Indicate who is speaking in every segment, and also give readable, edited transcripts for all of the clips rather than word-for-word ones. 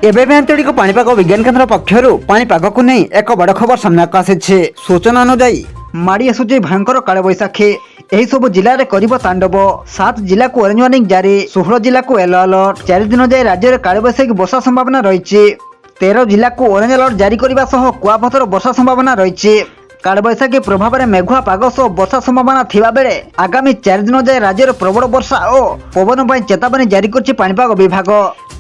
Speaker 1: एबे भी आंचलिक पाणीपाग विज्ञान केन्द्र पक्षर पाणीपाग को नहीं एक बड़ खबर सामना को आसी। सूचना अनुजाई माड़ी आसुची भयंकर काल बैशाखी यही सब जिले में कर तांडव। 7 जिला को ऑरेंज वार्निंग जारी, 16 जिला को येलो अलर्ट। 4 दिन जाए राज्य में काल बैशाखी वर्षा संभावना रही। 13 जिला को ऑरेंज अलर्ट जारी करने सह कुआपथर वर्षा संभावना रही। कालबैशाखी प्रभाव में मेघुआ पाग सह वर्षा संभावना थिबा बेले आगामी 4 दिन जाए राज्य में प्रबल वर्षा और पवन पर चेतावनी जारी करछि पाणीपाग विभाग।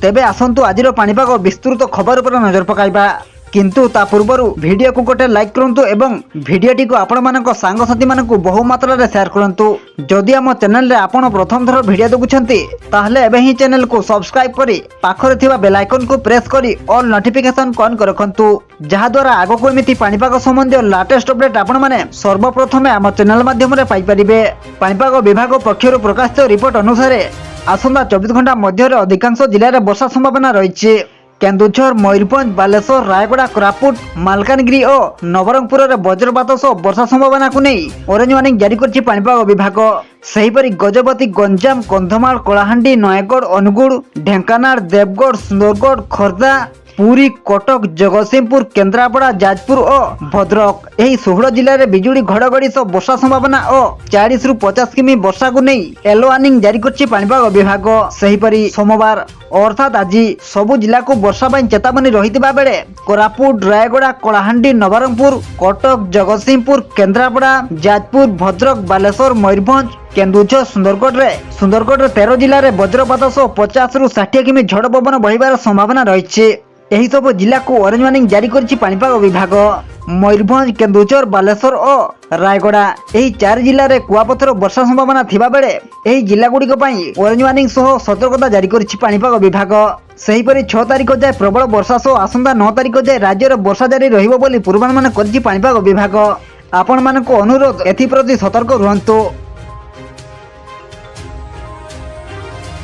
Speaker 1: तेबे आसंतु आजिर पाणीपाग विस्तृत खबर पर नजर पकाइबा, किंतु ता पूर्व वीडियो को गोटे लाइक करंतु एवं वीडियोटी को आपण मानक सांगसाथी मानक बहु मात्रा रे शेयर करंतु। जदि आम चैनल रे आपण प्रथम थर वीडियो देखुछंती ताहले एबे ही चैनल को सब्सक्राइब करी पाखरे थिबा बेल आइकन को प्रेस करी ऑल नोटिफिकेशन ऑन कर रखंतु, जहा द्वारा आगो को एमिति पाणीपाग संबंधी लेटेस्ट अपडेट आपण माने सर्वप्रथमे आम चैनल माध्यम रे पाई परिबे। पाणीपाग विभाग पक्षरु प्रकाशित रिपोर्ट अनुसार आसंता 24 घंटा मध्य अधिकांश जिले में वर्षा संभावना रही। केन्दुझर, मयूरभंज, बालेश्वर, रायगड़ा, कोरापुट, मालकानगिरी और नवरंगपुर में वज्रपात सह वर्षा संभावना को नहीं ऑरेंज वार्निंग जारी करछि पाणीपाग विभाग। सेहीपरि गजपति, गंजाम, कंधमाल, कलाहांडी, नयगढ़, अनुगुड़, ढेंकानाल, देवगढ़, सुंदरगढ़, खोर्धा, पुरी, कटक, जगतसिंहपुर, केन्द्रापड़ा, जाजपुर और भद्रक यही 16 जिले में बिजुली घड़घड़ी सह वर्षा संभावना और 40 ରୁ 50 किमी वर्षा को नहीं येलो वार्निंग जारी करछि पाणीपाग विभाग। सेहीपरि सोमवार अर्थात आज सबु जिला को वर्षा पर चेतावनी रहितबा बेले कोरापुट, रायगड़ा, कलाहांडी, नवरंगपुर, कटक, जगतसिंहपुर, केन्द्रापड़ा, जाजपुर, भद्रक, बालेश्वर, मयूरभंज, केन्दुझर, सुंदरगढ़ 13 जिले में वज्रपात सह 50 ରୁ 60 किमी झड़ पवन बहिबार संभावना रही। यही सब जिला को ऑरेंज वार्निंग जारी करछि पाणीपाग विभाग। मयूरभंज, केन्दुझर, बालेश्वर और रायगड़ा यही 4 जिले में कुआपथर वर्षा संभावना थिबा बेले यही जिला गुड़िक ऑरेंज वार्निंग सह सतर्कता जारी करछि पाणीपाग विभाग। सेहीपरि 6 तारिख जाए प्रबल वर्षा सह आसंता 9 तारिख जाए राज्य में वर्षा जारी रहिबो बोली पूर्वानुमान करछि पाणीपाग विभाग। आपण मानक अनुरोध एथि प्रति सतर्क रुहंतु।